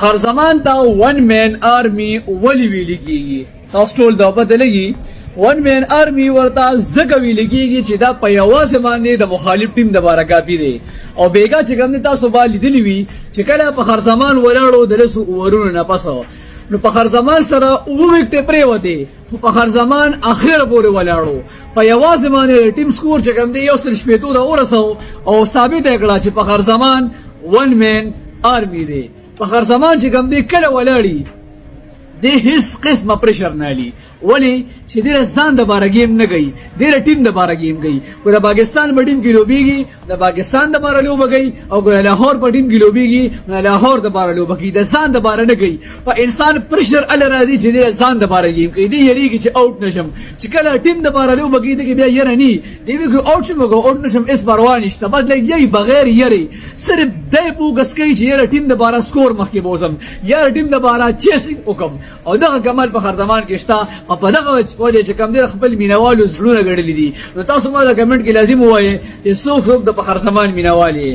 فخر زمان ته ون مین آرمی ولی ویل کیږي. تاسو ټول دا پته لګي ون مین آرمی ورته زګه ویل کیږي چې دا په یوازې باندې د مخالف ټیم د باره کافي دی او بیګا چې کوم تاسو به لیدلی وي چې کله فخر زمان ولاړو د لسو اورونو نه پسو نو فخر زمان سره او وکټ پریوته فخر زمان اخر پورې ولاړو په یوازې باندې ټیم سکور چې کوم دی یو سل شپېتو د اورسو او ثابت کړه چې فخر زمان ون مین آرمی دی. فخر زمان چې کوم دی کله ولاړی د هیڅ قسمه پریشر نه لري ولی چې د ځان د باره گیم نه گئی د ټیم د باره گیم گئی کو د پاکستان په ټیم کې لوبيږي د پاکستان د باره لوبګي او کو لاهور په ټیم کې لوبيږي نه لاهور د باره لوبګي د ځان د باره نه گئی په انسان پریشر ال راځي چې د ځان د باره گیم کوي دی یریږي چې اوټ نشم چې کله ټیم د باره لوبګي دی بیا یره ني دی وی اوټ شم کو اوټ نشم اس پروا نشته بس لګي بغیر یری صرف دای پوګس کوي چې یره ټیم د باره سکور مخکې بوزم یا ټیم د باره چیسینګ وکم او دغه کمال په هر زمان کې شته او په دغه وجه چې کوم د خپل مینوالو زړونه غړلې دي نو تاسو ما د کمنټ کې لازم وایي چې څوک د په هر زمان مینوالي